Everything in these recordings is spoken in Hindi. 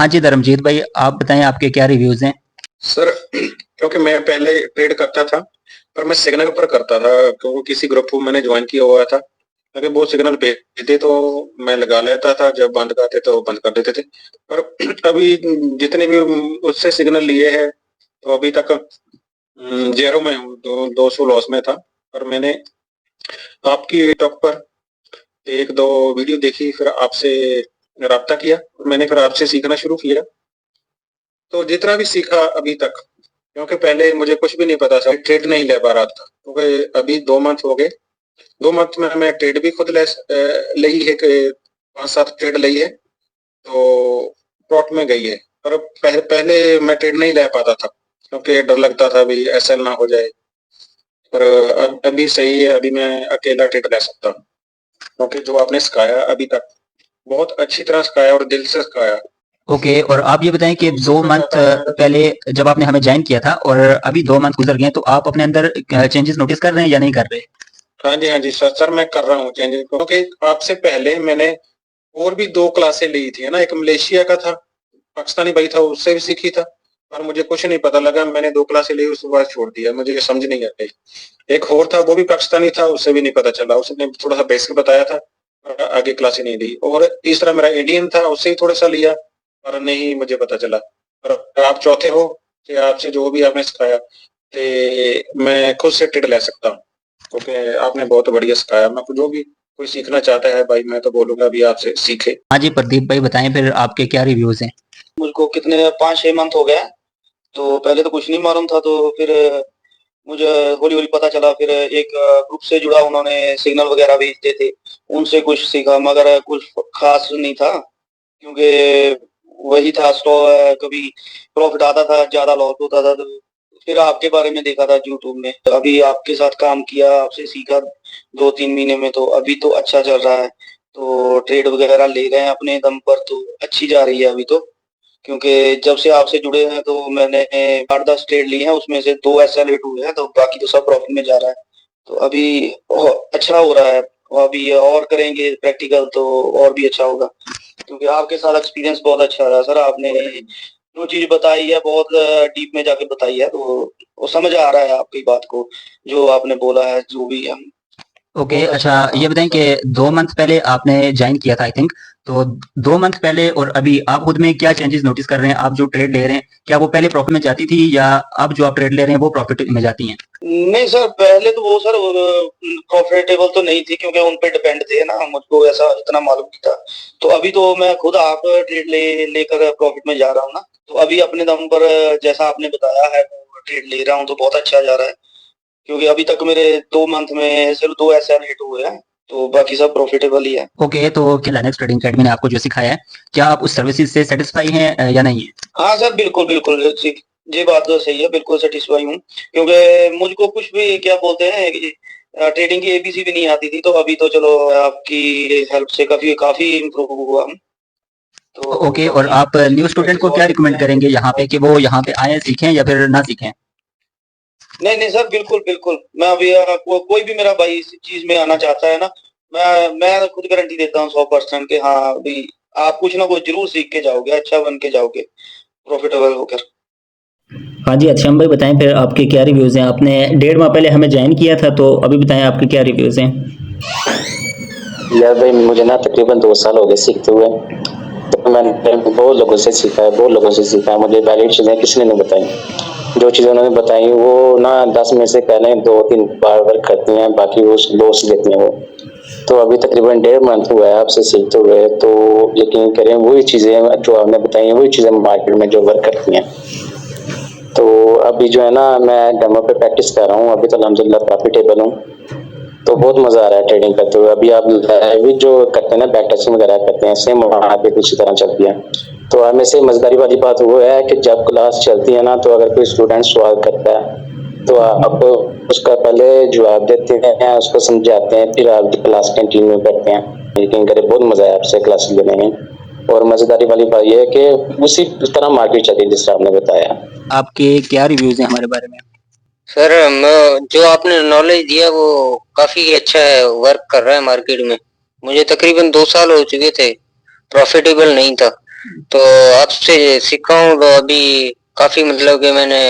हाँ जी धर्मजीत भाई, आप बताएं आपके क्या रिव्यूज हैं। सर, क्योंकि मैं पहले ट्रेड करता था, पर मैं सिग्नल पर करता था क्योंकि किसी ग्रुप को मैंने ज्वाइन किया हुआ था। अगर वो सिग्नल भेजते तो मैं लगा लेता था, जब बंद करते तो बंद कर देते थे। पर अभी जितने भी उससे सिग्नल लिए हैं तो अभी तक जेरो में हूँ, 200 लॉस में था। पर मैंने आपकी टॉक पर एक दो वीडियो देखी, फिर आपसे राब्ता किया, मैंने फिर आपसे सीखना शुरू किया। तो जितना भी सीखा अभी तक, क्योंकि पहले मुझे कुछ भी नहीं पता था, ट्रेड नहीं ले पा रहा था, क्योंकि अभी 2 मंथ हो गए। 2 मंथ में मैं ट्रेड भी खुद ली है कि 5-7 ट्रेड ली है, तो प्रॉट में गई है। पर पहले मैं ट्रेड नहीं ले पाता था, क्योंकि डर लगता था भी एसएल ना हो जाए। पर अभी सही है, अभी मैं अकेला ट्रेड ले सकता हूँ, क्योंकि जो आपने सिखाया अभी तक बहुत अच्छी तरह सिखाया और दिल से सिखाया। ओके, और आप ये बताएं कि 2 मंथ पहले जब आपने हमें ज्वाइन किया था और अभी 2 मंथ गुजर गए, तो आप अपने अंदर चेंजेस नोटिस कर रहे हैं या नहीं कर रहे। हाँ जी, हाँ जी सर, मैं कर रहा हूँ चेंजेस, क्योंकि आपसे पहले मैंने और भी 2 क्लासें ली थी, है ना। एक मलेशिया का था, पाकिस्तानी भाई था, उससे भी सीखी था, पर मुझे कुछ नहीं पता लगा। मैंने 2 क्लासें ली, उसके बाद छोड़ दिया, मुझे ये समझ नहीं आई। एक और था, वो भी पाकिस्तानी था, उससे भी नहीं पता चला, उसने थोड़ा सा बेसिक बताया था, पर आगे क्लासें नहीं दी। और तीसरा मेरा इंडियन था, उससे ही थोड़ा सा लिया, पर नहीं मुझे पता चला। पर आप चौथे हो कि आपसे जो भी आपने सिखाया, तो मैं खुद से ट्रेड ले सकता हूँ, क्योंकि आपने बहुत बढ़िया सिखाया। मैं जो भी कोई सीखना चाहता है भाई, मैं तो बोलूंगा अभी आपसे सीखे। हाँ जी प्रदीप भाई, बताएं फिर आपके क्या रिव्यूज हैं। मुझको कितने 5-6 मंथ हो गया। तो पहले तो कुछ नहीं मालूम था, तो फिर मुझे हौली हौली पता चला। फिर एक ग्रुप से जुड़ा, उन्होंने सिग्नल वगैरह भेजते थे, उनसे कुछ सीखा, मगर कुछ खास नहीं था, क्योंकि वही था स्टॉ कभी प्रॉफिट आता था, ज्यादा लॉस होता था। तो फिर आपके बारे में देखा था यूट्यूब में, तो अभी आपके साथ काम किया, आपसे सीखा 2-3 महीने में, तो अभी तो अच्छा चल रहा है। तो ट्रेड वगैरह ले रहे हैं अपने दम पर, तो अच्छी जा रही है अभी तो। क्योंकि जब से आपसे जुड़े हैं तो मैंने 8-10 ट्रेड लिए हैं, उसमें से 2 SL8 हुए हैं, तो बाकी तो सब प्रॉफिट में जा रहा है। तो अभी अच्छा हो रहा है। और अभी और करेंगे प्रैक्टिकल तो और भी अच्छा होगा, क्योंकि आपके साथ एक्सपीरियंस बहुत अच्छा रहा सर। आपने जो चीज बताई है बहुत डीप में जाके बताई है, तो वो समझ आ रहा है आपकी बात को, जो आपने बोला है, जो भी है। ओके, अच्छा ये बताएं कि 2 मंथ पहले आपने ज्वाइन किया था आई थिंक, तो 2 मंथ पहले और अभी आप खुद में क्या चेंजेस नोटिस कर रहे हैं। आप जो ट्रेड ले रहे हैं, क्या वो पहले प्रॉफिट में जाती थी, या अब जो आप ट्रेड ले रहे हैं वो प्रॉफिट में जाती हैं। नहीं सर, पहले तो वो सर प्रॉफिटेबल तो नहीं थी, क्योंकि उन पे डिपेंड थे ना, मुझको ऐसा इतना मालूम नहीं था। तो अभी तो मैं खुद आप ट्रेड लेकर प्रॉफिट में जा रहा हूँ ना। तो अभी अपने दम पर जैसा आपने बताया है वो ट्रेड ले रहा हूँ, तो बहुत अच्छा जा रहा है। क्योंकि अभी तक मेरे 2 मंथ में सिर्फ 2 SL8 हुए हैं, तो बाकी सब प्रॉफिटेबल ही है। ओके, तो क्या लाइनेक्स ट्रेडिंग अकेडमी ने आपको जो सिखाया है, क्या आप उस सर्विसेज से सेटिस्फाई हैं या नहीं है। हाँ सर, बिल्कुल बिल्कुल ये बात तो सही है, बिल्कुल सेटिस्फाई हूँ। क्योंकि मुझको कुछ भी क्या बोलते हैं कि ट्रेडिंग की ABC भी नहीं आती थी, तो अभी तो चलो आपकी हेल्प से काफी काफी इम्प्रूव हुआ हम। तो ओके, और बाकी आप न्यू स्टूडेंट को क्या रिकमेंड करेंगे यहाँ पे, कि वो यहाँ पे आए सीखें या फिर ना सीखें। नहीं नहीं सर, बिल्कुल बिल्कुल। मैं अभी कोई भी मेरा भाई इस चीज में आना चाहता है ना, मैं खुद गारंटी देता हूँ 100% के। हाँ अभी आप कुछ ना कुछ जरूर सीख के जाओगे, अच्छा बन के जाओगे, प्रॉफिटेबल होकर। हाँ जी, अच्छा भाई बताएं फिर आपके क्या रिव्यूज़ हैं। आपने 1.5 माह पहले हमें ज्वाइन किया था, तो अभी बताएं आपके क्या रिव्यूज़ हैं। यार भाई, मुझे ना तकरीबन 2 साल हो गए सीखते हुए। तो मैंने बहुत लोगों से सीखा है, बहुत लोगों से सीखा है। मुझे वैलिड चीज़ें किसी ने नहीं बताई। जो चीज़ें उन्होंने बताई वो ना 10 में से पहले 2-3 बार वर्क करती हैं, बाकी वो लॉस देती हैं वो। तो अभी तकरीबन 1.5 मंथ हुआ है आपसे सीखते हुए, तो यकीन करें वही चीज़ें जो आपने बताई हैं, वही चीज़ें मार्केट में जो वर्क करती हैं। तो अभी जो है ना, मैं डेमो पे प्रैक्टिस कर रहा हूँ, अभी तो अल्हम्दुलिल्लाह प्रॉफिटेबल हूँ। तो बहुत मजा आ रहा है ट्रेडिंग करते हुए। अभी आप भी जो करते हैं ना, बैक टेस्टिंग वगैरह करते हैं, सेम वहाँ पे इसी तरह चलती है। तो हमें से मजेदारी वाली बात वो है कि जब क्लास चलती है ना, तो अगर कोई स्टूडेंट सवाल करता है तो आप उसका पहले जवाब देते हैं, उसको समझाते हैं, फिर आप क्लास कंटिन्यू करते हैं। यकीन करें बहुत मजा आया आपसे क्लास लेने में। और मजेदारी वाली बात यह है कि उसी तरह मार्केट चलती है जिस तरह आपने बताया। आपके क्या रिव्यूज़ हैं हमारे बारे में। सर, जो आपने नॉलेज दिया वो काफी अच्छा है, वर्क कर रहा है मार्केट में। मुझे तकरीबन 2 साल हो चुके थे, प्रॉफिटेबल नहीं था। तो आपसे सीखा हूँ तो अभी काफी मतलब कि मैंने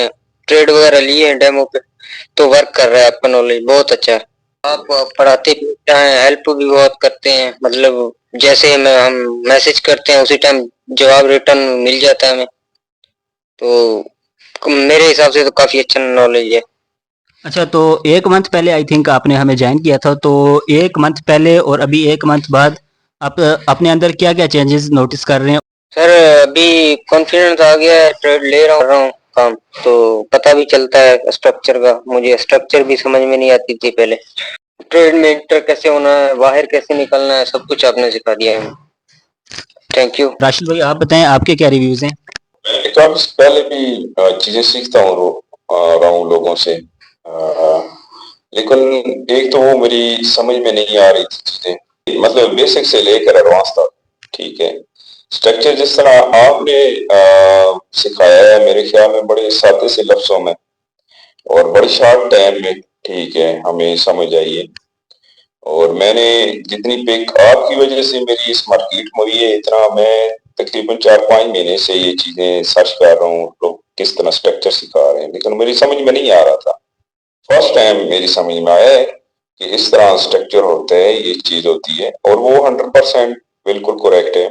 ट्रेड वगैरह लिए हैं डेमो पे, तो वर्क कर रहा है, आपका नॉलेज बहुत अच्छा है। आप पढ़ाते भी हैं, हेल्प भी बहुत करते हैं, मतलब जैसे मैं हम मैसेज करते हैं उसी टाइम जवाब रिटर्न मिल जाता है हमें, तो मेरे हिसाब से तो काफी अच्छा नॉलेज है। अच्छा, तो 1 मंथ पहले आई थिंक आपने हमें जॉइन किया था, तो 1 मंथ पहले और अभी 1 मंथ बाद आप अपने अंदर क्या-क्या चेंजेस नोटिस कर रहे हैं? सर अभी कॉन्फिडेंस आ गया है, ट्रेड ले रहा हूँ, कर रहा हूँ काम, तो पता भी चलता है स्ट्रक्चर का। मुझे स्ट्रक्चर भी समझ में नहीं आती थी पहले। ट्रेड में एंटर कैसे होना है, बाहर कैसे निकलना है, सब कुछ आपने सिखा दिया है। Thank you. राशिद भाई आप बताएं आपके क्या रिव्यूज हैं? मैं काफी पहले भी चीजें सीखता हूँ रहा हूँ लोगों से, लेकिन एक तो वो मेरी समझ में नहीं आ रही थी चीजें, मतलब बेसिक से लेकर एडवांस तक। ठीक है, स्ट्रक्चर जिस तरह आपने सिखाया है मेरे ख्याल में बड़े सादे से लफ्जों में और बड़ी शॉर्ट टाइम में, ठीक है, हमें समझ आई है। और मैंने जितनी पिक आपकी वजह से मेरी इस मार्केट में हुई है, इतना मैं तकरीबन 4-5 महीने से ये चीजें सर्च कर रहा हूँ, लोग किस तरह स्ट्रक्चर सिखा रहे हैं, लेकिन मेरी समझ में नहीं आ रहा था। फर्स्ट टाइम मेरी समझ में आया है कि इस तरह स्ट्रक्चर होता है, ये चीज होती है, और वो 100% बिल्कुल करेक्ट है।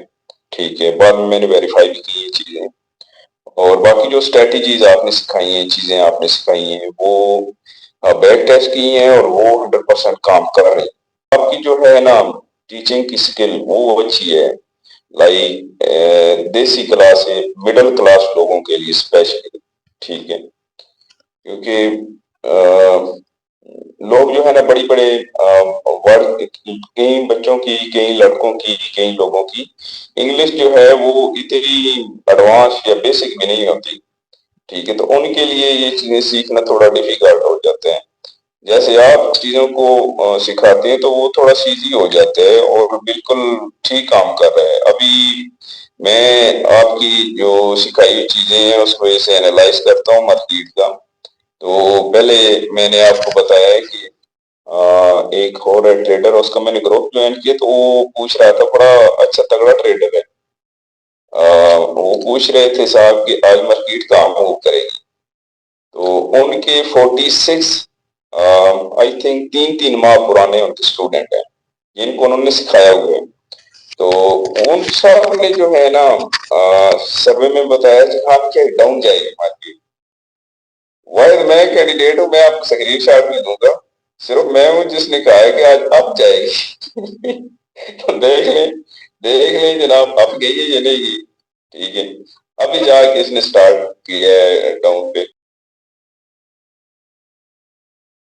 ठीक है, बाद में मैंने वेरीफाई भी की ये चीजें। और बाकी जो स्ट्रेटेजीज आपने सिखाई हैं, चीजें आपने सिखाई हैं, वो बैक टेस्ट की हैं और वो 100% काम कर रही हैं। आपकी जो है ना टीचिंग की स्किल वो अच्छी है, लाइक देसी क्लास है, मिडिल क्लास लोगों के लिए स्पेशली। ठीक है, क्योंकि लोग जो है ना बड़ी बड़े वर्ड, कई बच्चों की, कई लड़कों की, कई लोगों की इंग्लिश जो है वो इतनी एडवांस या बेसिक भी नहीं होती। ठीक है, तो उनके लिए ये चीजें सीखना थोड़ा डिफिकल्ट हो जाते हैं। जैसे आप चीजों को सिखाते हैं तो वो थोड़ा सा इजी हो जाता है और बिल्कुल ठीक काम कर रहा है। अभी मैं आपकी जो सिखाई हुई चीजें हैं उसको ऐसे एनालाइज करता हूँ मार्केट का। तो पहले मैंने आपको बताया है कि एक और है ट्रेडर, उसका मैंने ग्रुप ज्वाइन किया, तो वो पूछ रहा था, बड़ा अच्छा तगड़ा ट्रेडर है। वो पूछ रहे थे साहब कि आज मार्केट कहाँ मूव करेगी, तो उनके 46 आई थिंक 3-3 माह पुराने उनके स्टूडेंट हैं जिनको उन्होंने सिखाया हुआ है। तो उन सब ने जो है ना सर्वे में बताया कि हाँ क्या डाउन जाएगी मार्केट। वह मैं कैंडिडेट हूँ, मैं आपको स्क्रीन शॉट भी दूंगा, सिर्फ मैं हूँ जिसने कहा है कि आज अब जाएगी। तो देख लें जनाब, अब गई है या नहीं गई। ठीक है, अभी जाके इसने स्टार्ट किया है डाउन पे।